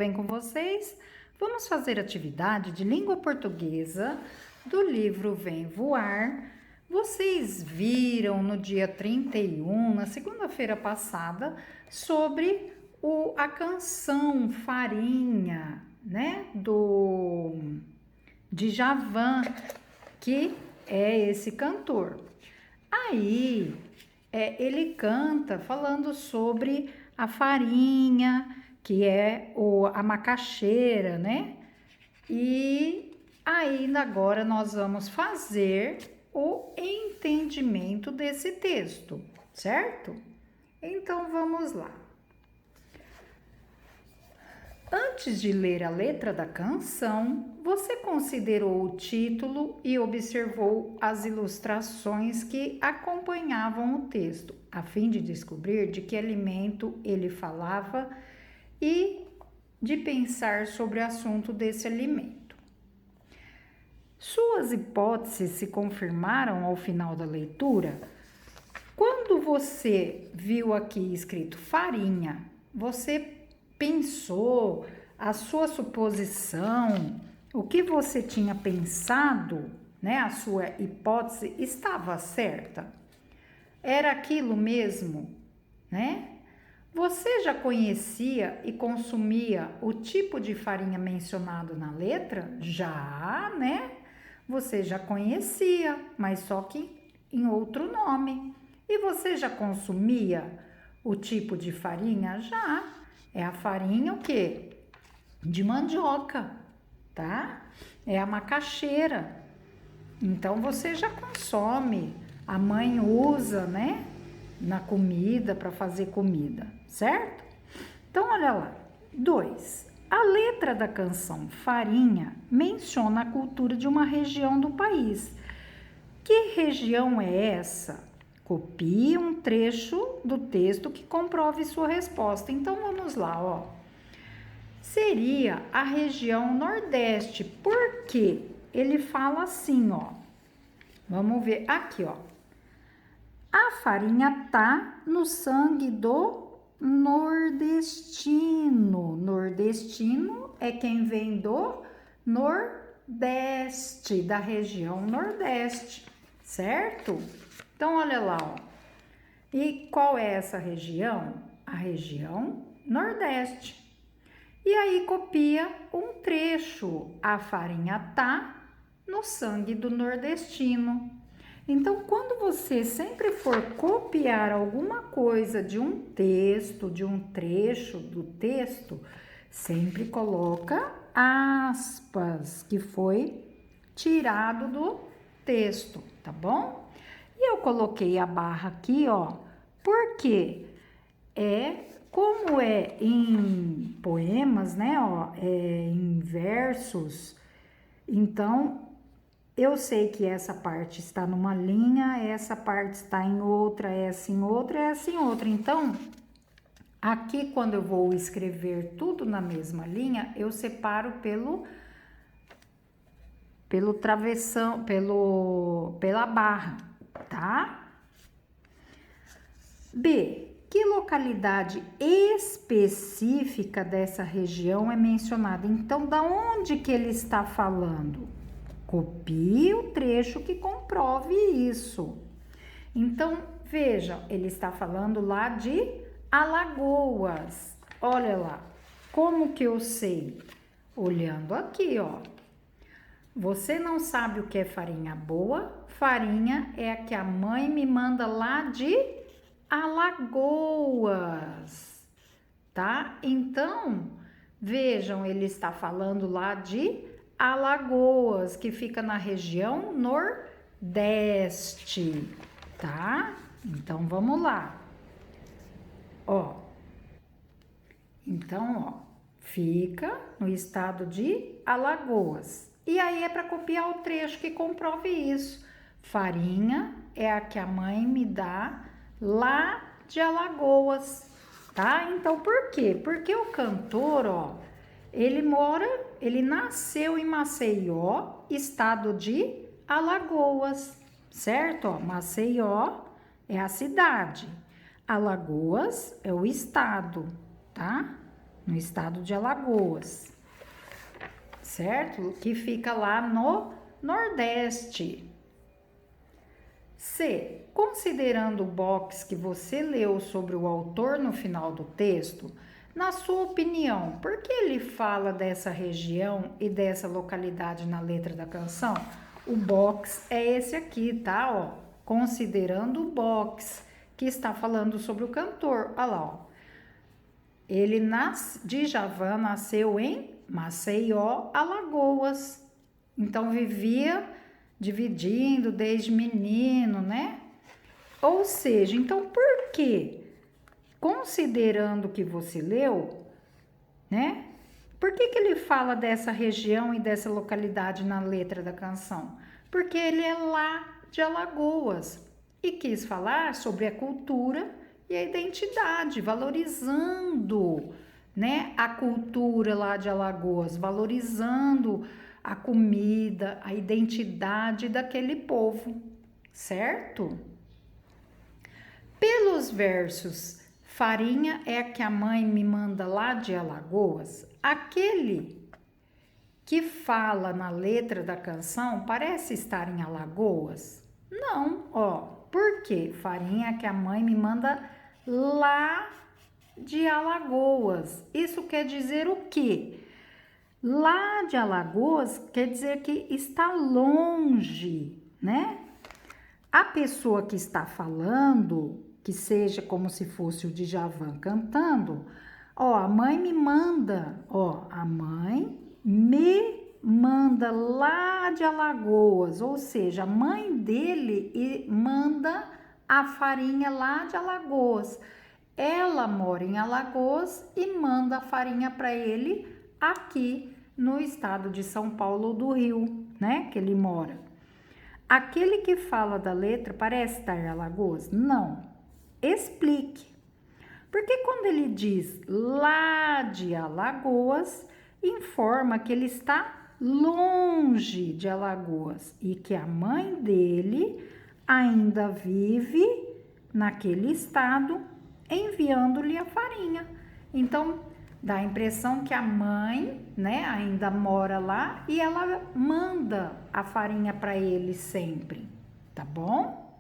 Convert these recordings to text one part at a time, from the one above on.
bem com vocês? Vamos fazer atividade de língua portuguesa do livro Vem Voar. Vocês viram no dia 31, na segunda-feira passada, sobre a canção Farinha, né? Do Djavan, que é esse cantor. Aí, ele canta falando sobre a farinha, que é a macaxeira, né? E ainda agora nós vamos fazer o entendimento desse texto, certo? Então vamos lá. Antes de ler a letra da canção, você considerou o título e observou as ilustrações que acompanhavam o texto, a fim de descobrir de que alimento ele falava e de pensar sobre o assunto desse alimento. Suas hipóteses se confirmaram ao final da leitura? Quando você viu aqui escrito farinha, você pensou, a sua suposição, o que você tinha pensado, né? A sua hipótese estava certa? Era aquilo mesmo, né? Você já conhecia e consumia o tipo de farinha mencionado na letra? Já, né? Você já conhecia, mas só que em outro nome. E você já consumia o tipo de farinha? Já. É a farinha o quê? De mandioca, tá? É a macaxeira. Então você já consome. A mãe usa, né? Na comida, para fazer comida, certo? Então, olha lá. 2. A letra da canção Farinha menciona a cultura de uma região do país. Que região é essa? Copie um trecho do texto que comprove sua resposta. Então, vamos lá, ó. Seria a região Nordeste. Por quê? Ele fala assim, ó. Vamos ver aqui, ó. A farinha tá no sangue do nordestino. Nordestino é quem vem do Nordeste, da região Nordeste, certo? Então, olha lá, ó. E qual é essa região? A região Nordeste. E aí copia um trecho. A farinha tá no sangue do nordestino. Então, quando você sempre for copiar alguma coisa de um texto, de um trecho do texto, sempre coloca aspas, que foi tirado do texto, tá bom? E eu coloquei a barra aqui, ó, porque como é em poemas, né, ó, em versos, então eu sei que essa parte está numa linha, essa parte está em outra, essa em outra, essa em outra. Então, aqui quando eu vou escrever tudo na mesma linha, eu separo pelo travessão, pela barra, tá? B. Que localidade específica dessa região é mencionada? Então, da onde que ele está falando? Copie o trecho que comprove isso. Então, veja, ele está falando lá de Alagoas. Olha lá, como que eu sei? Olhando aqui, ó. Você não sabe o que é farinha boa? Farinha é a que a mãe me manda lá de Alagoas, tá? Então, vejam, ele está falando lá de Alagoas, que fica na região Nordeste, tá? Então, vamos lá. Ó, então, ó, fica no estado de Alagoas. E aí é para copiar o trecho que comprove isso. Farinha é a que a mãe me dá lá de Alagoas, tá? Então, por quê? Porque o cantor, ó, ele nasceu em Maceió, estado de Alagoas, certo? Ó, Maceió é a cidade, Alagoas é o estado, tá? no estado de Alagoas, certo? Que fica lá no Nordeste. C. Considerando o box que você leu sobre o autor no final do texto, na sua opinião, por que ele fala dessa região e dessa localidade na letra da canção? O box é esse aqui, tá? Ó, considerando o box que está falando sobre o cantor. Olha lá, ó. Ele Djavan nasceu em Maceió, Alagoas. Então vivia dividindo desde menino, né? Ou seja, então por quê? Considerando o que você leu, né? Por que ele fala dessa região e dessa localidade na letra da canção? Porque ele é lá de Alagoas e quis falar sobre a cultura e a identidade, valorizando, né, a cultura lá de Alagoas, valorizando a comida, a identidade daquele povo, certo? Pelos versos farinha é a que a mãe me manda lá de Alagoas, aquele que fala na letra da canção parece estar em Alagoas? Não, ó, por quê? Farinha é a que a mãe me manda lá de Alagoas. Isso quer dizer o quê? Lá de Alagoas quer dizer que está longe, né? A pessoa que está falando, que seja como se fosse o Djavan cantando, ó, a mãe me manda, ó, a mãe me manda lá de Alagoas, ou seja, a mãe dele manda a farinha lá de Alagoas. Ela mora em Alagoas e manda a farinha para ele aqui no estado de São Paulo ou do Rio, né, que ele mora. Aquele que fala da letra parece estar em Alagoas? Não. Explique. Porque quando ele diz lá de Alagoas, informa que ele está longe de Alagoas e que a mãe dele ainda vive naquele estado, enviando-lhe a farinha. Então, dá a impressão que a mãe, né, ainda mora lá e ela manda a farinha para ele sempre, tá bom?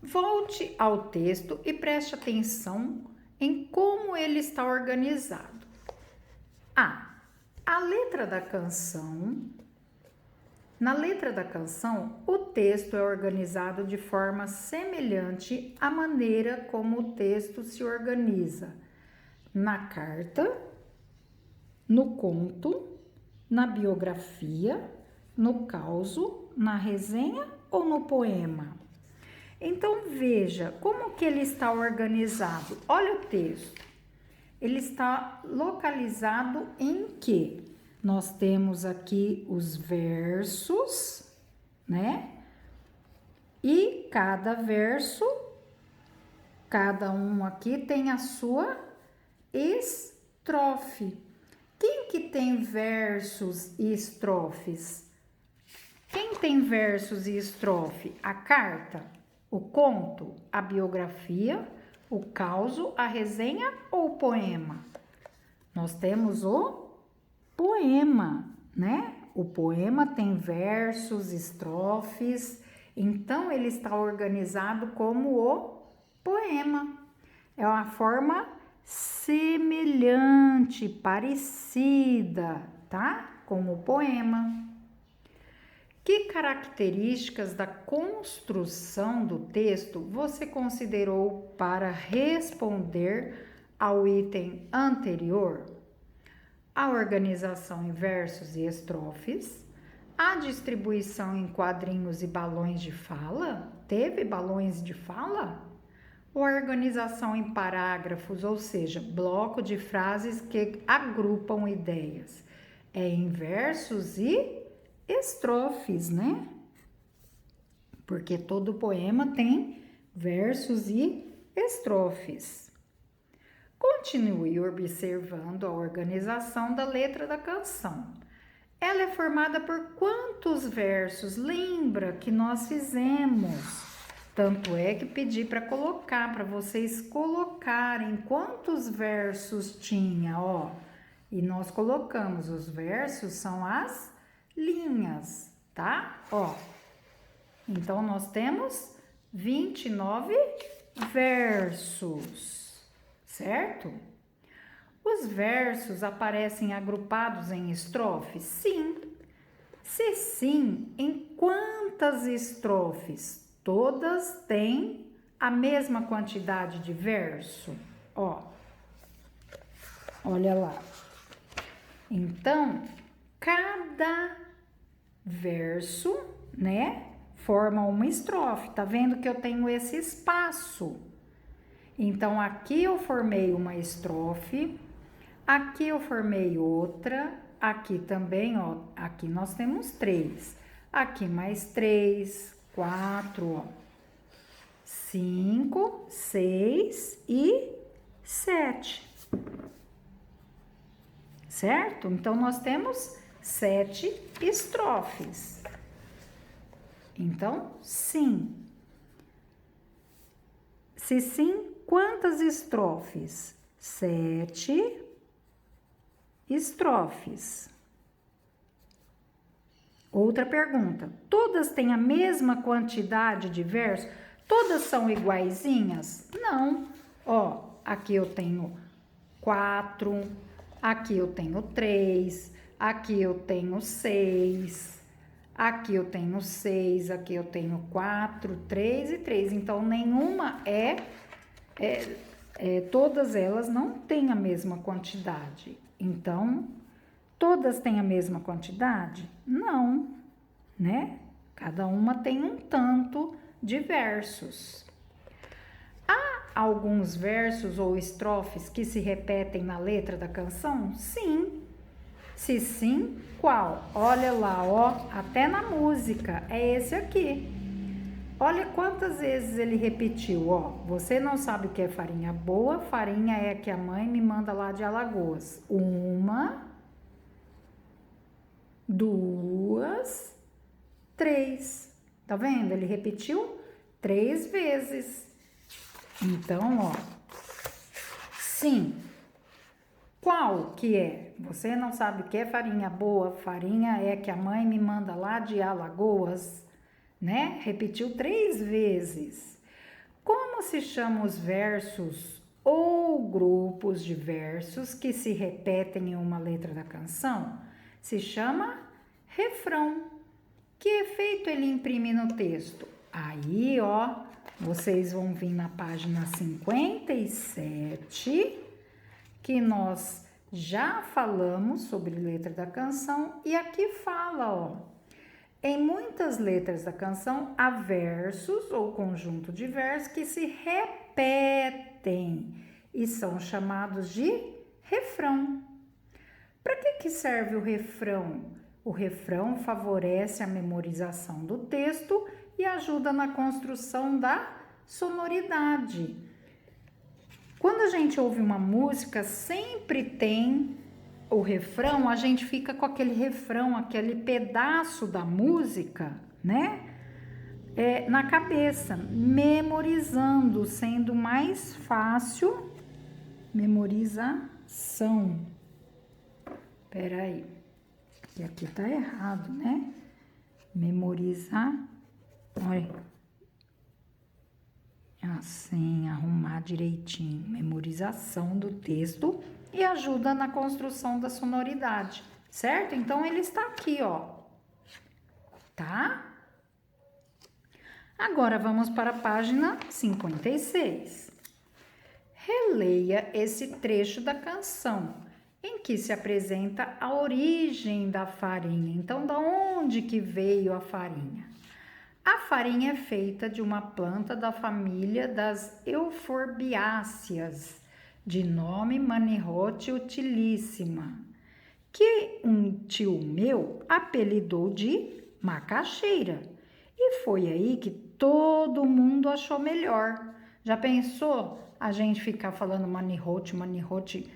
Volte ao texto e preste atenção em como ele está organizado. A letra da canção. Na letra da canção, o texto é organizado de forma semelhante à maneira como o texto se organiza na carta, no conto, na biografia, no causo, na resenha ou no poema. Então veja como que ele está organizado. Olha o texto. Ele está localizado em quê? Nós temos aqui os versos, né? E cada verso, cada um aqui tem a sua estrofe. Quem que tem versos e estrofes? Quem tem versos e estrofe? A carta, o conto, a biografia, o causo, a resenha ou o poema? Nós temos o poema, né? O poema tem versos, estrofes, então ele está organizado como o poema. É uma forma semelhante, parecida, tá? Com o poema. Que características da construção do texto você considerou para responder ao item anterior? A organização em versos e estrofes, a distribuição em quadrinhos e balões de fala? Teve balões de fala? Ou a organização em parágrafos, ou seja, bloco de frases que agrupam ideias? É em versos e estrofes, né? Porque todo poema tem versos e estrofes. Continue observando a organização da letra da canção. Ela é formada por quantos versos? Lembra que nós fizemos Tanto é que pedi para colocar, para vocês colocarem quantos versos tinha, ó. E nós colocamos, os versos são as linhas, tá? Ó. Então, nós temos 29 versos, certo? Os versos aparecem agrupados em estrofes? Sim. Se sim, em quantas estrofes? Todas têm a mesma quantidade de verso? Ó, olha lá. Então, cada verso, né, forma uma estrofe. Tá vendo que eu tenho esse espaço? Então, aqui eu formei uma estrofe, aqui eu formei outra, aqui também, ó, aqui nós temos 3. Aqui mais 3, 4, ó, 5, 6 e 7. Certo? Então, nós temos 7 estrofes. Então, sim. Se sim, quantas estrofes? 7 estrofes. Outra pergunta. Todas têm a mesma quantidade de versos? Todas são iguaizinhas? Não. Ó, aqui eu tenho 4, aqui eu tenho 3, aqui eu tenho 6, aqui eu tenho 6, aqui eu tenho 4, 3 e 3. Então, nenhuma todas elas não têm a mesma quantidade. Então, todas têm a mesma quantidade? Não, né? Cada uma tem um tanto de versos. Há alguns versos ou estrofes que se repetem na letra da canção? Sim. Se sim, qual? Olha lá, ó, até na música, é esse aqui. Olha quantas vezes ele repetiu, ó. Você não sabe o que é farinha boa, farinha é que a mãe me manda lá de Alagoas. 1, 2, 3. Tá vendo? Ele repetiu 3 vezes. Então, ó, sim. Qual que é? Você não sabe o que é farinha boa, farinha é que a mãe me manda lá de Alagoas, né? Repetiu 3 vezes. Como se chamam os versos ou grupos de versos que se repetem em uma letra da canção? Se chama refrão. Que efeito ele imprime no texto? Aí, ó, vocês vão vir na página 57, que nós já falamos sobre letra da canção, e aqui fala, ó. Em muitas letras da canção há versos ou conjunto de versos que se repetem e são chamados de refrão. Para que serve o refrão? O refrão favorece a memorização do texto e ajuda na construção da sonoridade. Quando a gente ouve uma música, sempre tem o refrão, a gente fica com aquele refrão, aquele pedaço da música, né? Na cabeça, memorizando, sendo mais fácil memorização. Peraí, que aqui tá errado, né? Memorizar, olha, assim, arrumar direitinho, memorização do texto e ajuda na construção da sonoridade, certo? Então, ele está aqui, ó, tá? Agora, vamos para a página 56. Releia esse trecho da canção, em que se apresenta a origem da farinha. Então, da onde que veio a farinha? A farinha é feita de uma planta da família das euforbiáceas, de nome Manihot utilíssima, que um tio meu apelidou de macaxeira. E foi aí que todo mundo achou melhor. Já pensou a gente ficar falando Manihot, Manihot?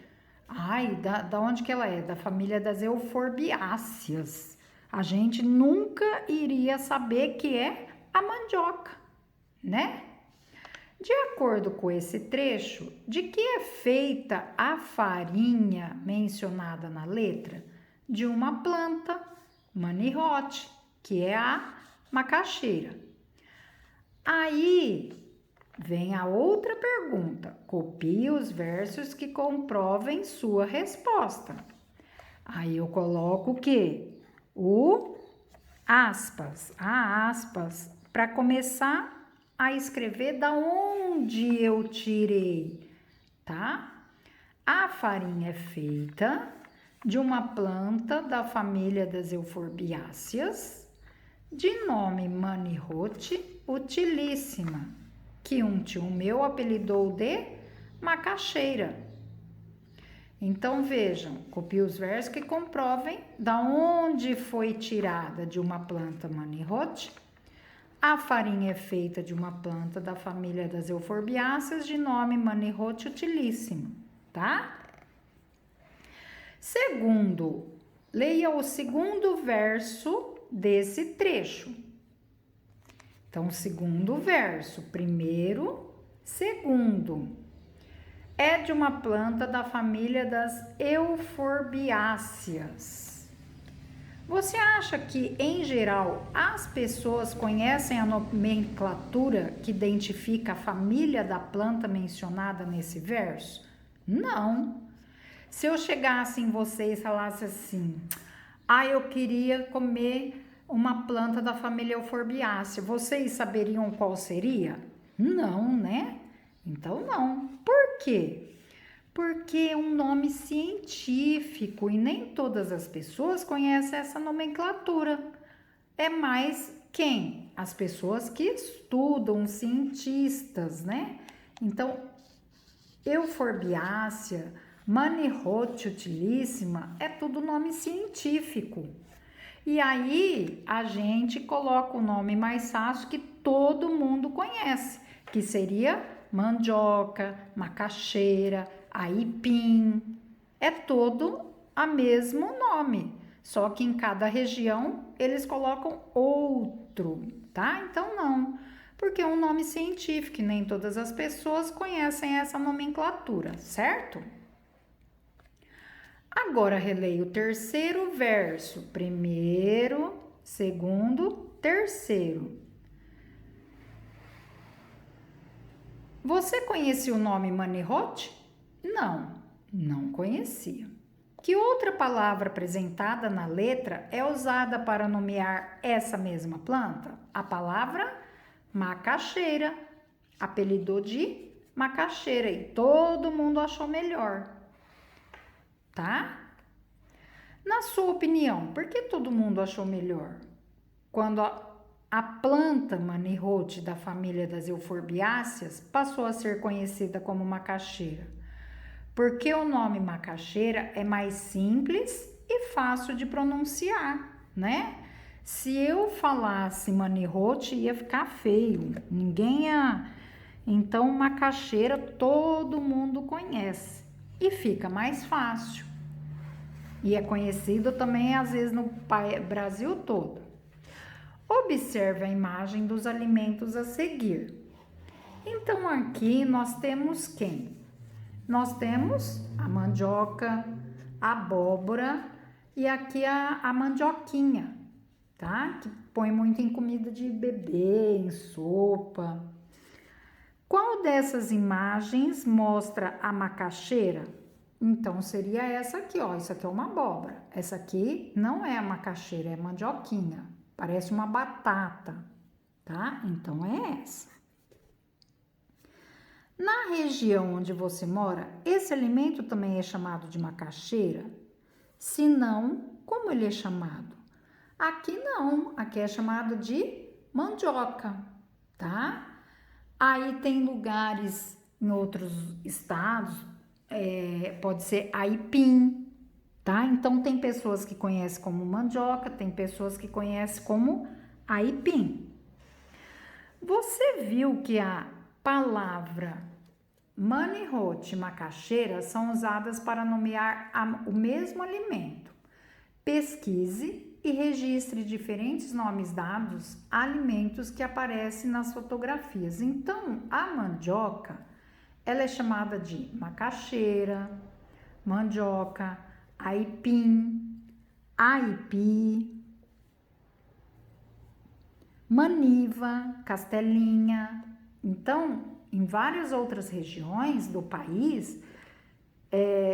Ai, da onde que ela é? Da família das euforbiáceas. A gente nunca iria saber que é a mandioca, né? De acordo com esse trecho, de que é feita a farinha mencionada na letra? De uma planta, manihot, que é a macaxeira. Aí vem a outra pergunta. Copie os versos que comprovem sua resposta. Aí eu coloco o quê? O aspas, a aspas, para começar a escrever da onde eu tirei, tá? A farinha é feita de uma planta da família das euforbiáceas, de nome manihot utilíssima, que um tio meu apelidou de macaxeira. Então vejam, copie os versos que comprovem da onde foi tirada de uma planta manihot. A farinha é feita de uma planta da família das euforbiáceas de nome manihot utilíssimo, tá? Segundo, leia o segundo verso desse trecho. Então, segundo verso, primeiro, segundo. É de uma planta da família das euforbiáceas. Você acha que, em geral, as pessoas conhecem a nomenclatura que identifica a família da planta mencionada nesse verso? Não. Se eu chegasse em você e falasse assim, eu queria comer uma planta da família euforbiácea, vocês saberiam qual seria? Não, né? Então não. Por quê? Porque é um nome científico e nem todas as pessoas conhecem essa nomenclatura. É mais quem? As pessoas que estudam, cientistas, né? Então, euforbiácea, manihot utilíssima, é tudo nome científico. E aí a gente coloca o nome mais fácil que todo mundo conhece, que seria mandioca, macaxeira, aipim. É todo o mesmo nome, só que em cada região eles colocam outro, tá? Então não, porque é um nome científico e nem todas as pessoas conhecem essa nomenclatura, certo? Agora releio o terceiro verso, primeiro, segundo, terceiro. Você conhecia o nome manihot? Não conhecia. Que outra palavra apresentada na letra é usada para nomear essa mesma planta? A palavra macaxeira. Apelidou de macaxeira e todo mundo achou melhor. Tá? Na sua opinião, por que todo mundo achou melhor? Quando a planta manihot da família das euforbiáceas passou a ser conhecida como macaxeira. Porque o nome macaxeira é mais simples e fácil de pronunciar, né? Se eu falasse manihot ia ficar feio, ninguém ia... Então macaxeira todo mundo conhece e fica mais fácil. E é conhecido também, às vezes, no Brasil todo. Observe a imagem dos alimentos a seguir. Então, aqui nós temos quem? Nós temos a mandioca, a abóbora e aqui a mandioquinha, tá? Que põe muito em comida de bebê, em sopa. Qual dessas imagens mostra a macaxeira? Então, seria essa aqui, ó. Isso aqui é uma abóbora. Essa aqui não é a macaxeira, é a mandioquinha. Parece uma batata, tá? Então, é essa. Na região onde você mora, esse alimento também é chamado de macaxeira? Se não, como ele é chamado? Aqui não. Aqui é chamado de mandioca, tá? Aí tem lugares em outros estados, pode ser aipim, tá? Então tem pessoas que conhecem como mandioca, tem pessoas que conhecem como aipim. Você viu que a palavra manihot e macaxeira são usadas para nomear o mesmo alimento. Pesquise e registre diferentes nomes dados a alimentos que aparecem nas fotografias. Então, a mandioca, ela é chamada de macaxeira, mandioca, aipim, aipi, maniva, castelinha. Então, em várias outras regiões do país,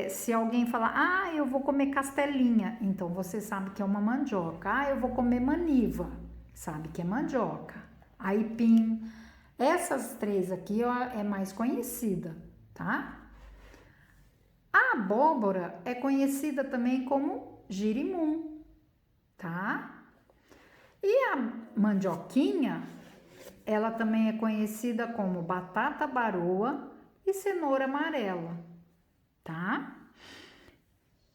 se alguém falar, eu vou comer castelinha, então você sabe que é uma mandioca. Eu vou comer maniva, sabe que é mandioca. Aipim, essas três aqui é mais conhecida, tá? A abóbora é conhecida também como girimum, tá? E a mandioquinha, ela também é conhecida como batata baroa e cenoura amarela, tá?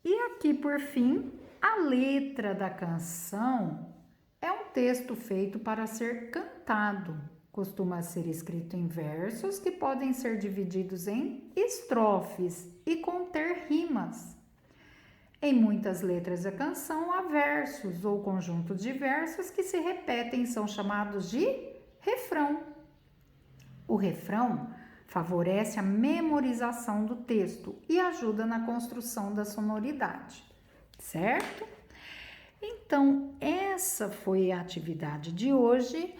E aqui, por fim, a letra da canção é um texto feito para ser cantado. Costuma ser escrito em versos que podem ser divididos em estrofes e conter rimas. Em muitas letras da canção há versos ou conjuntos de versos que se repetem, são chamados de refrão. O refrão favorece a memorização do texto e ajuda na construção da sonoridade, certo? Então, essa foi a atividade de hoje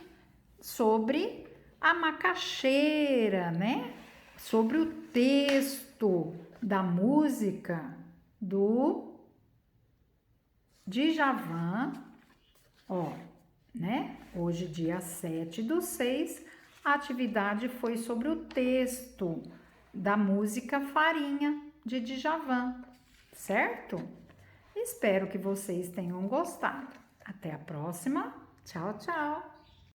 sobre a macaxeira, né? Sobre o texto da música do Djavan, né? Hoje, dia 7/6, a atividade foi sobre o texto da música Farinha, de Djavan, certo? Espero que vocês tenham gostado. Até a próxima. Tchau, tchau!